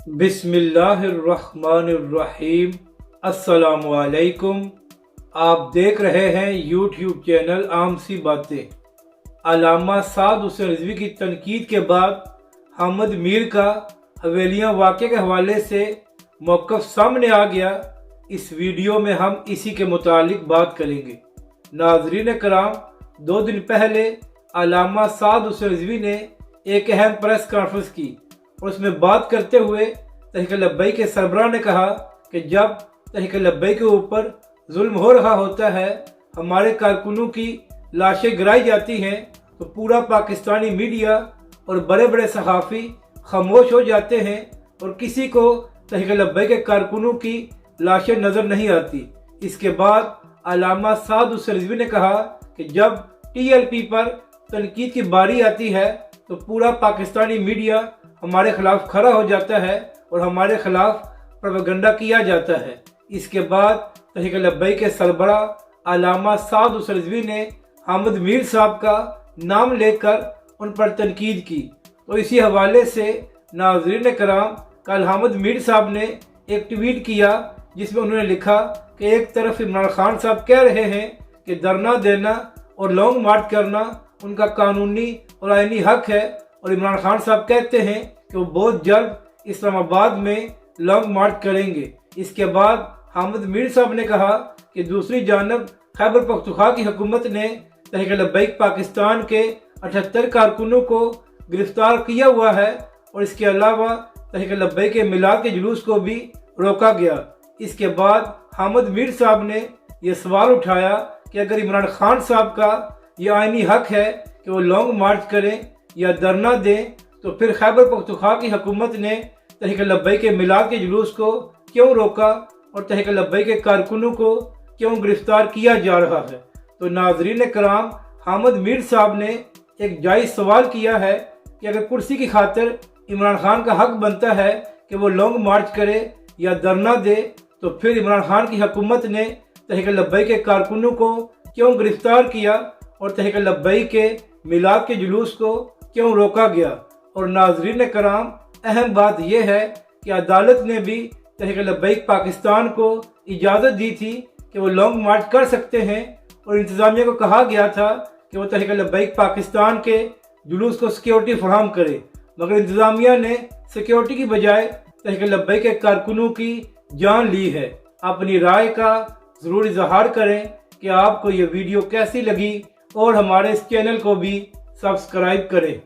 बिस्मिल्लाहिर्रहमानिर्रहीम। अस्सलामुअलैकुम। आप देख रहे हैं यूट्यूब चैनल आम सी बातें। अल्लामा साद हुसैन रिजवी की तनकीद के बाद हामिद मीर का हवेलियाँ वाक़े के हवाले से मौक़िफ़ सामने आ गया। इस वीडियो में हम इसी के मुतालिक बात करेंगे। नाज़रीन कराम, 2 दिन पहले अल्लामा साद हुसैन रिजवी ने एक अहम प्रेस कॉन्फ्रेंस की और उसमें बात करते हुए तहरीक लब्बैक के सरबराह ने कहा कि जब तहरीक लब्बैक के ऊपर जुल्म हो रहा होता है, हमारे कारकुनों की लाशें गिराई जाती हैं, तो पूरा पाकिस्तानी मीडिया और बड़े बड़े सहाफ़ी खामोश हो जाते हैं और किसी को तहरीक लब्बैक के कारकुनों की लाशें नज़र नहीं आती। इसके बाद अल्लामा साद हुसैन रिजवी ने कहा कि जब TLP पर तनकीद की बारी आती है तो पूरा पाकिस्तानी मीडिया हमारे खिलाफ खड़ा हो जाता है और हमारे खिलाफ प्रोपेगेंडा किया जाता है। इसके बाद तहरीक लब्बैक के सरबराह अल्लामा साद हुसैन रिजवी ने हामिद मीर साहब का नाम लेकर उन पर तनकीद की। तो इसी हवाले से नाज़रीन कराम, कल हामिद मीर साहब ने एक ट्वीट किया जिसमें उन्होंने लिखा कि एक तरफ इमरान खान साहब कह रहे हैं कि धरना देना और लॉन्ग मार्च करना उनका कानूनी और आईनी हक है, और इमरान खान साहब कहते हैं कि वो बहुत जल्द इस्लामाबाद में लॉन्ग मार्च करेंगे। इसके बाद हामिद मीर साहब ने कहा कि दूसरी जानब खैबर पख्तूनख्वा की हुकूमत ने तहरीक लब्बैक पाकिस्तान के 78 कारकुनों को गिरफ्तार किया हुआ है और इसके अलावा तहरीक लब्बैक के मिलाद के जुलूस को भी रोका गया। इसके बाद हामिद मीर साहब ने यह सवाल उठाया कि अगर इमरान खान साहब का यह आईनी हक है कि वो लॉन्ग मार्च करें या धरना दें, तो फिर खैबर पख्तूनख्वा की हुकूमत ने तहरीक लब्बैक के मिलाद के जुलूस को क्यों रोका और तहरीक लब्बैक के कारकुनों को क्यों गिरफ्तार किया जा रहा है। तो नाज़रीन कराम, हामिद मीर साहब ने एक जायज़ सवाल किया है कि अगर कुर्सी की खातिर इमरान खान का हक बनता है कि वो लॉन्ग मार्च करे या धरना दे, तो फिर इमरान खान की हुकूमत ने तहरीक लब्बैक के कारकुनों को क्यों गिरफ्तार किया और तहरीक लब्बैक के मिलाद के जुलूस को क्यों रोका गया। और नाज़रीन कराम, अहम बात यह है कि अदालत ने भी तहरीक लब्बैक पाकिस्तान को इजाज़त दी थी कि वो लॉन्ग मार्च कर सकते हैं और इंतज़ामिया को कहा गया था कि वो तहरीक लब्बैक पाकिस्तान के जुलूस को सिक्योरिटी फराहम करे, मगर इंतज़ामिया ने सिक्योरिटी की बजाय तहरीक लब्बैक के कारकुनों की जान ली है। अपनी राय का ज़रूर इजहार करें कि आपको ये वीडियो कैसी लगी और हमारे इस चैनल को भी सब्सक्राइब करें।